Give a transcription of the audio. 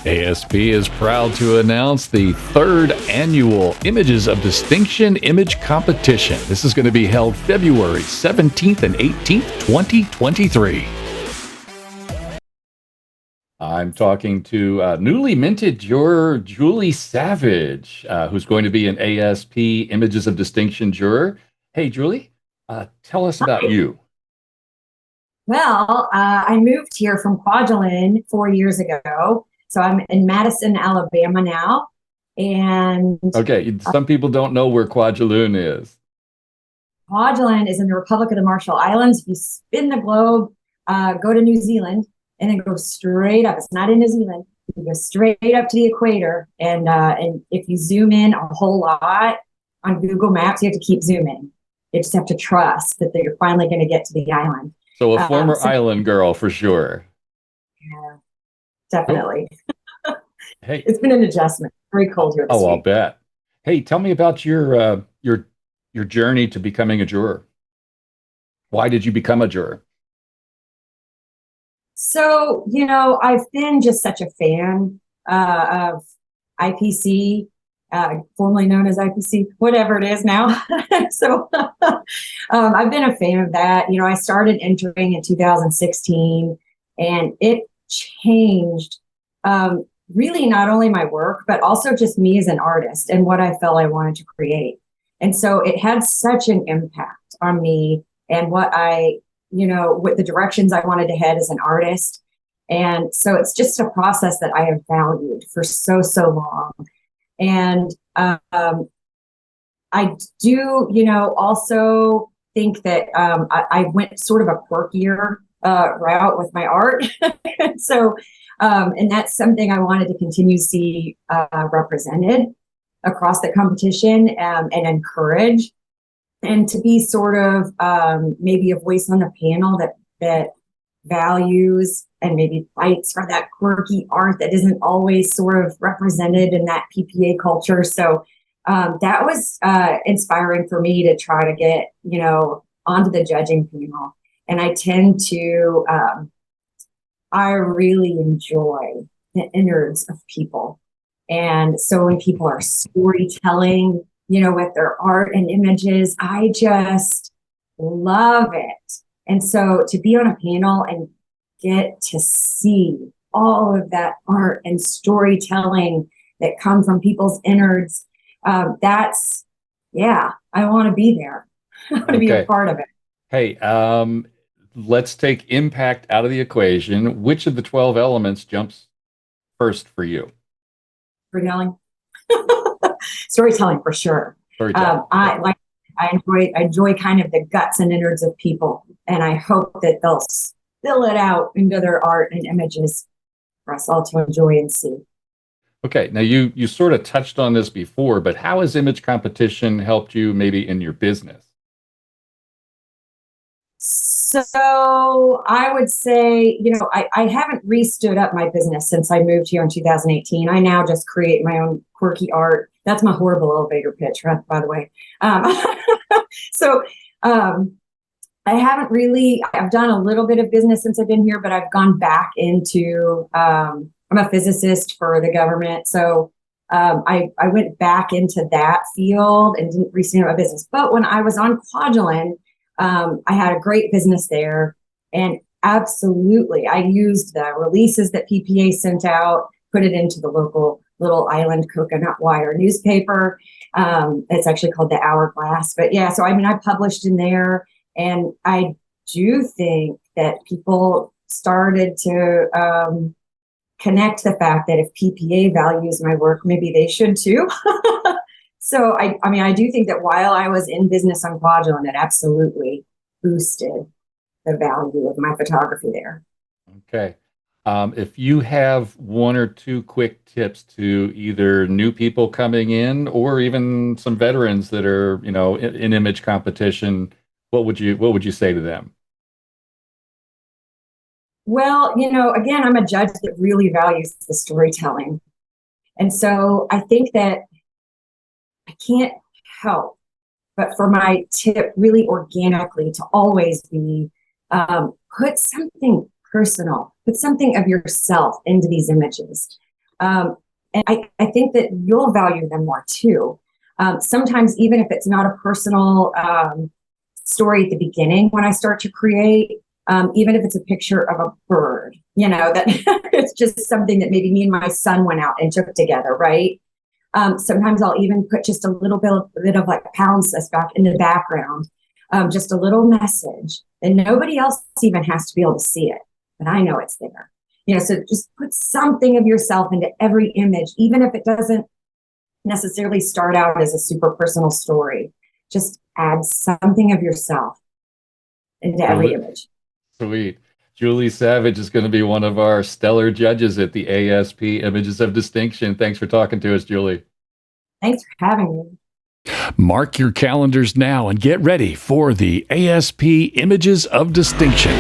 ASP is proud to announce the third annual Images of Distinction Image Competition. This is going to be held February 17th and 18th, 2023. I'm talking to newly minted juror Julie Savage, who's going to be an ASP Images of Distinction juror. Hey, Julie, tell us about you. Well, I moved here from Kwajalein 4 years ago. So I'm in Madison, Alabama now. And Okay, some people don't know where Kwajalein is. Kwajalein is in the Republic of the Marshall Islands. If you spin the globe, go to New Zealand, and then go straight up. It's not in New Zealand. You go straight up to the equator. And if you zoom in a whole lot on Google Maps, you have to keep zooming. You just have to trust that you're finally going to get to the island. So a former island girl for sure. Yeah, definitely. Cool. Hey, it's been an adjustment. Very cold here. Oh, I'll bet. Hey, tell me about your journey to becoming a juror. Why did you become a juror? So, I've been just such a fan of IPC, formerly known as IPC, whatever it is now. So I've been a fan of that. I started entering in 2016, and it changed really not only my work, but also just me as an artist and what I felt I wanted to create. And so it had such an impact on me and what the directions I wanted to head as an artist. And so it's just a process that I have valued for so long. And I do, also think that I went sort of a quirkier route with my art. And that's something I wanted to continue to see represented across the competition and encourage, and to be sort of maybe a voice on the panel that values and maybe fights for that quirky art that isn't always sort of represented in that PPA culture. So that was inspiring for me to try to get, onto the judging panel. And I tend to, I really enjoy the innards of people. And so when people are storytelling, with their art and images, I just love it. And so to be on a panel and get to see all of that art and storytelling that come from people's innards, I want to be there. I want to be a part of it. Hey, let's take impact out of the equation. Which of the 12 elements jumps first for you? Storytelling for sure. I enjoy kind of the guts and innards of people, and I hope that they'll spill it out into their art and images for us all to enjoy and see. Okay, now you sort of touched on this before, but how has image competition helped you maybe in your business? So I would say, I haven't re-stood up my business since I moved here in 2018. I now just create my own quirky art. That's my horrible elevator pitch, by the way. I haven't really, I've done a little bit of business since I've been here, but I've gone back into, I'm a physicist for the government. So I went back into that field and didn't re-stand up my business. But when I was on Kwajalein, I had a great business there, and absolutely, I used the releases that PPA sent out, put it into the local little island coconut wire newspaper. It's actually called the Hourglass. But yeah, so I published in there, and I do think that people started to connect the fact that if PPA values my work, maybe they should too. So I do think that while I was in business on Kwajalein, it absolutely boosted the value of my photography there. Okay. If you have one or two quick tips to either new people coming in or even some veterans that are, in image competition, what would you say to them? Well, again, I'm a judge that really values the storytelling. And so I think that I can't help but for my tip really organically to always be put something personal, put something of yourself into these images. And I think that you'll value them more too. Sometimes, even if it's not a personal story at the beginning when I start to create, even if it's a picture of a bird, that it's just something that maybe me and my son went out and took together, right? Sometimes I'll even put just a little bit of like palimpsest back in the background, just a little message, and nobody else even has to be able to see it, but I know it's there. So just put something of yourself into every image, even if it doesn't necessarily start out as a super personal story. Just add something of yourself into every image. Sweet. Julie Savage is going to be one of our stellar judges at the ASP Images of Distinction. Thanks for talking to us, Julie. Thanks for having me. Mark your calendars now and get ready for the ASP Images of Distinction.